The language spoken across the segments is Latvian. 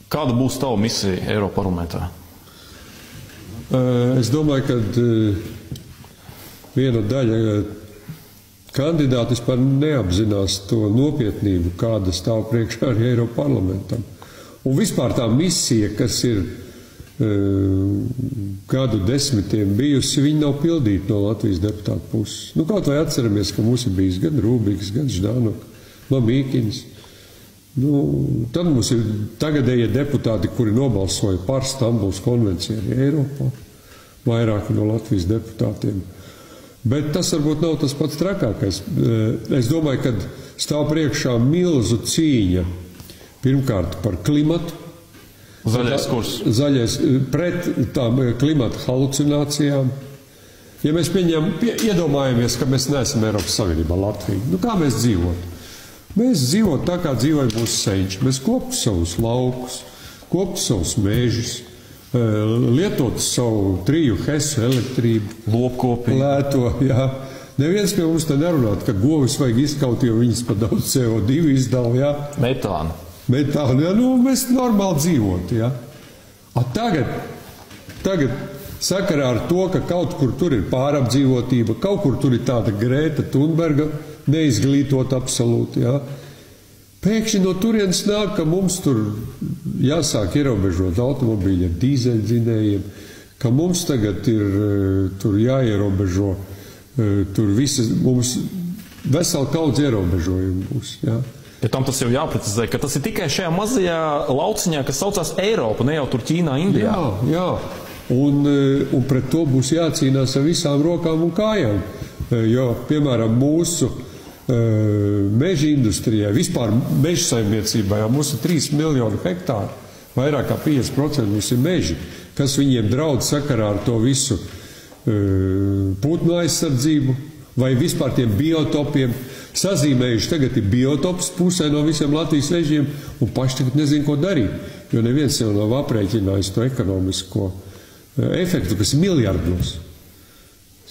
Kāda būs tava misija Eiroparlamentā? Es domāju, ka viena daļa kandidāti vispār neapzinās to nopietnību, kāda stāv priekšā arī Eiroparlamentam. Un vispār tā misija, kas ir gadu desmitiem bijusi, viņa nav pildīta no Latvijas deputātu puses. Nu, kaut vai atceramies, ka mums ir bijis gan Rūbīgs, gan Ždānoka, Mamīkins. Nu, tad mums ir tagadējie deputāti, kuri nobalsoja par Stambulas konvenciju arī Eiropā, vairāki no Latvijas deputātiem. Bet tas varbūt nav tas pats trakākais. Es domāju, ka stāv priekšā milzu cīņa pirmkārt par klimatu, Zaļais kurs. Zaļais pret tām klimata halucinācijām. Ja mēs iedomājamies, ka mēs neesam Eiropas Savienībā Latvija, nu kā mēs dzīvotu? Mēs dzīvotu tā, kā dzīvoja mūsu senči. Mēs koptu savus laukus, koptu savus mežus, lietotu savu 3 hesu elektrību. Lopkopīgi. Lēto, jā. Neviens pie mums te nerunāt, ka govis vajag izkaut, jo viņas pa daudz CO2 izdala, jā. Metānu. Metānu, jā, nu mēs normāli dzīvot, jā. Tagad sakarā ar to, ka kaut kur tur ir pārapdzīvotība, kaut kur tur ir tāda Grēta Thunberga neizglītot absolūti, jā. Pēkšņi no turienes nāk, ka mums tur jāsāk ierobežot automobīļi ar dīzeļdzinējiem, ka mums tagad ir tur jāierobežo, tur visas, mums vesela kaudz ierobežojumi būs, jā. Ja tam tas jau jāprecizē, ka tas ir tikai šajā mazajā lauciņā, kas saucās Eiropa, ne jau tur Ķīnā, Indijā. Jā, un pret to būs jācīnās ar visām rokām un kājām, jo, piemēram, mūsu meža industrijai, vispār meža saimniecībā, jau mums ir 3 miljonu hektāru, vairāk kā 50% mums ir meži, kas viņiem draud sakarā ar to visu putnu aizsardzību vai vispār tiem biotopiem. Sazīmējuši tagad ir biotops pusē no visiem Latvijas mežiem un paši tagad nezin, ko darīt, jo neviens jau nav aprēķinājis to ekonomisko efektu, kas ir miljardos,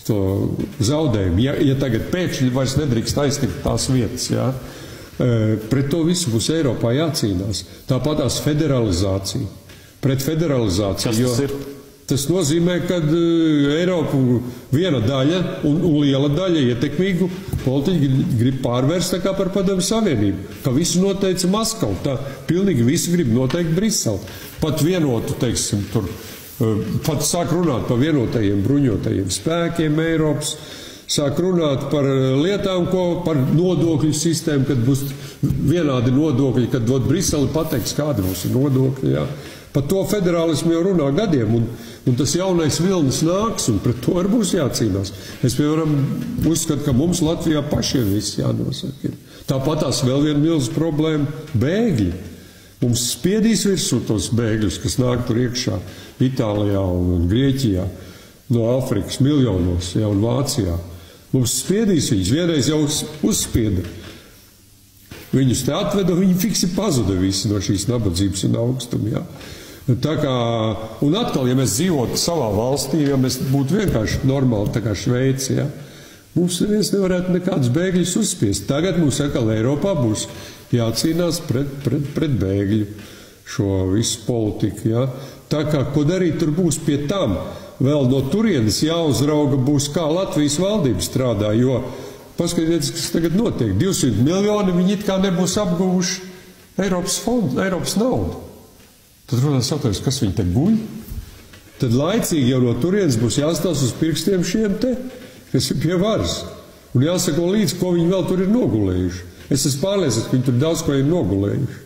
to zaudējumu. Ja tagad pēkšņi vairs nedrīkst aiztikt tās vietas, jā, pret to visu būs Eiropā jācīnās. Tāpatās federalizācija. Pret federalizāciju. Kas tas ir? Tas nozīmē, ka Eiropu viena daļa un liela daļa ietekmīgu politiķi grib pārvērst tā kā par Padomju Savienību, ka visu noteica Maskava, tā pilnīgi visu grib noteikt Brisele. Pat vienotu, teiksim, tur, pat sāk runāt par vienotajiem bruņotajiem spēkiem Eiropas, sāk runāt par lietām, par nodokļu sistēmu, kad būs vienādi nodokļi, kad Brisele pateiks, kādi mums ir nodokļi, jā. Par to federālismu jau runā gadiem, un tas jaunais vilnis nāks, un pret to arī būs jācīnās. Es, piemēram, uzskatu, ka mums Latvijā pašiem viss jānosaka. Tāpat tās vēl viena milzu problēma – bēgļi. Mums spiedīs virsū tos bēgļus, kas nāk tur iekšā Itālijā un Grieķijā, no Afrikas miljonos, ja, un Vācijā. Mums spiedīs viņus, vienreiz jau uzspieda. Viņus te atveda, viņi fiksi pazuda visi no šīs nabadzības un augstuma, jā. Tā kā, un atkal, ja mēs dzīvotu savā valstī, ja mēs būtu vienkārši normāli, tā kā Šveici, ja, mums neviens nevarētu nekādus bēgļus uzspiest. Tagad mums atkal Eiropā būs jācīnās pret bēgļu šo visu politiku, ja. Tā kā, ko darīt, tur būs pie tam. Vēl no turienes jāuzrauga būs, kā Latvijas valdība strādā, jo paskatieties, kas tagad notiek. 200 miljoni viņi it kā nebūs apguvuši Eiropas fondu, Eiropas naudu. Tad runās jautājums, kas viņi te guļ? Tad laicīgi jau no turienes būs jāstās uz pirkstiem šiem te, kas ir pie varas. Un jāsako līdz, ko viņi vēl tur ir nogulējuši. Es esmu pārliecināts, ka viņi tur daudz ko ir nogulējuši.